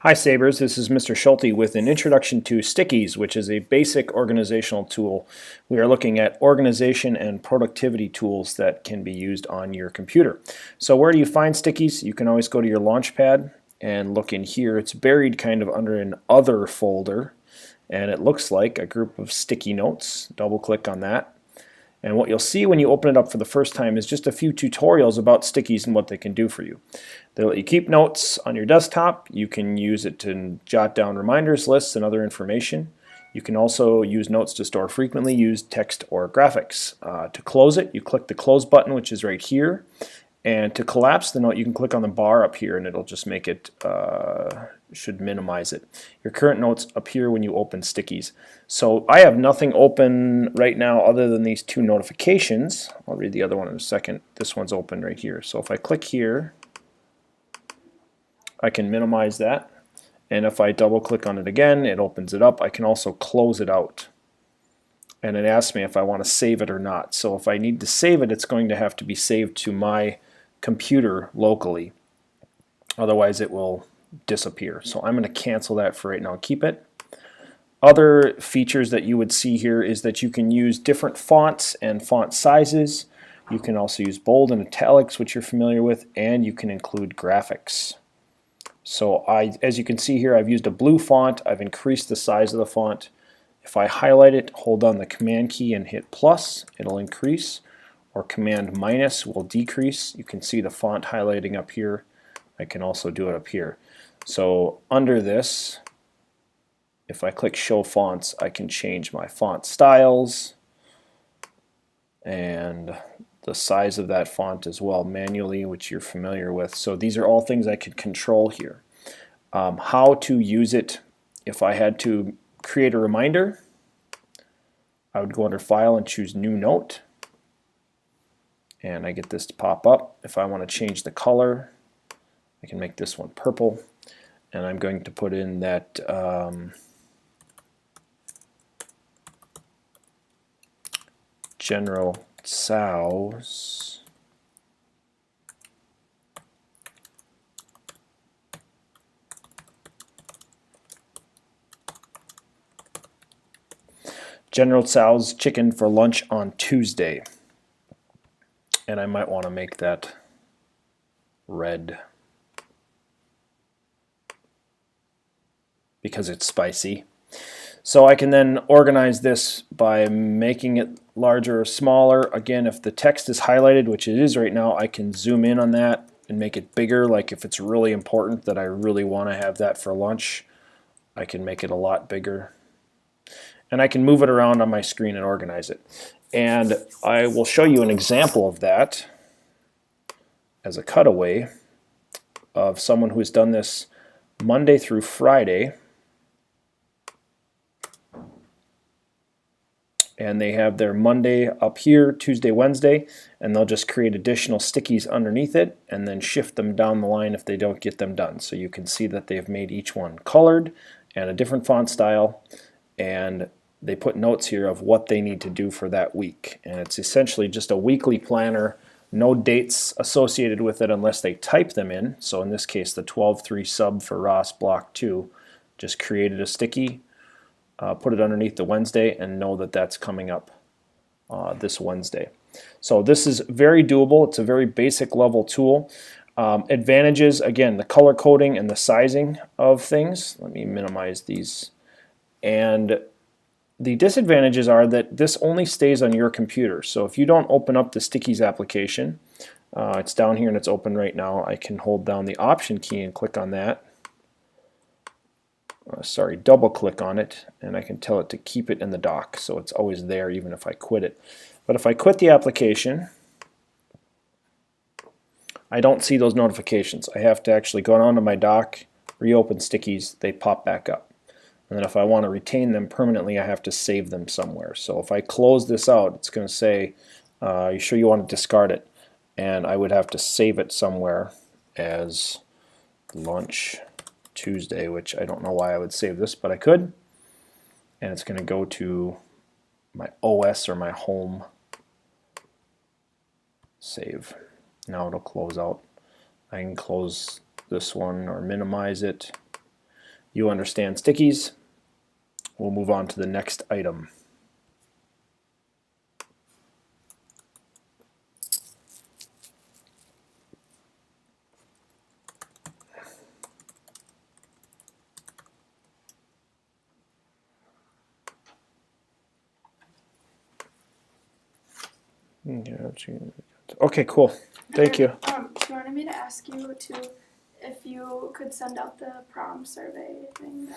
Hi Sabres, this is Mr. Schulte with an introduction to Stickies, which is a basic organizational tool. We are looking at organization and productivity tools that can be used on your computer. So where do you find Stickies? You can always go to your Launchpad and look in here. It's buried kind of under an Other folder, and it looks like a group of sticky notes. Double click on that. And what you'll see when you open it up for the first time is just a few tutorials about Stickies and what they can do for you. They'll let you keep notes on your desktop. You can use it to jot down reminders, lists, and other information. You can also use notes to store frequently used text or graphics. To close it, you click the close button, which is right here. And to collapse the note, you can click on the bar up here and it'll just make it, should minimize it. Your current notes appear when you open Stickies. So I have nothing open right now other than these two notifications. I'll read the other one in a second. This one's open right here. So if I click here, I can minimize that. And if I double click on it again, it opens it up. I can also close it out. And it asks me if I want to save it or not. So if I need to save it, it's going to have to be saved to my computer locally. Otherwise it will disappear. So I'm going to cancel that for right now and keep it. Other features that you would see here is that you can use different fonts and font sizes. You can also use bold and italics, which you're familiar with, and you can include graphics. So as you can see here, I've used a blue font. I've increased the size of the font. If I highlight it, hold down the Command key and hit plus, it'll increase, or Command minus will decrease. You can see the font highlighting up here. I can also do it up here. So under this, if I click Show Fonts, I can change my font styles and the size of that font as well manually, which you're familiar with. So these are all things I could control here. How to use it, if I had to create a reminder, I would go under File and choose New Note. And I get this to pop up. If I want to change the color, I can make this one purple. And I'm going to put in that General Tsao's chicken for lunch on Tuesday. And I might want to make that red because it's spicy. So I can then organize this by making it larger or smaller. Again, if the text is highlighted, which it is right now, I can zoom in on that and make it bigger. Like if it's really important that I really want to have that for lunch, I can make it a lot bigger. And I can move it around on my screen and organize it. And I will show you an example of that as a cutaway of someone who's done this Monday through Friday. And they have their Monday up here, Tuesday, Wednesday, and they'll just create additional stickies underneath it and then shift them down the line if they don't get them done. So you can see that they've made each one colored and a different font style, and they put notes here of what they need to do for that week. And it's essentially just a weekly planner, no dates associated with it unless they type them in. So in this case, the 12-3 sub for Ross Block 2 just created a sticky, put it underneath the Wednesday, and know that that's coming up this Wednesday. So this is very doable. It's a very basic level tool. Advantages, again, the color coding and the sizing of things. Let me minimize these. And the disadvantages are that this only stays on your computer. So if you don't open up the Stickies application, it's down here and it's open right now. I can hold down the Option key and click on that. Double click on it, and I can tell it to keep it in the dock, so it's always there even if I quit it. But if I quit the application, I don't see those notifications. I have to actually go down to my dock, reopen Stickies, they pop back up. And then if I want to retain them permanently, I have to save them somewhere. So if I close this out, it's going to say, you sure you want to discard it? And I would have to save it somewhere as lunch Tuesday, which I don't know why I would save this, but I could. And it's going to go to my OS or my home save. Now it'll close out. I can close this one or minimize it. you understand stickies. We'll move on to the next item. Okay, cool. Thank you. She wanted me to ask you if you could send out the prom survey thing.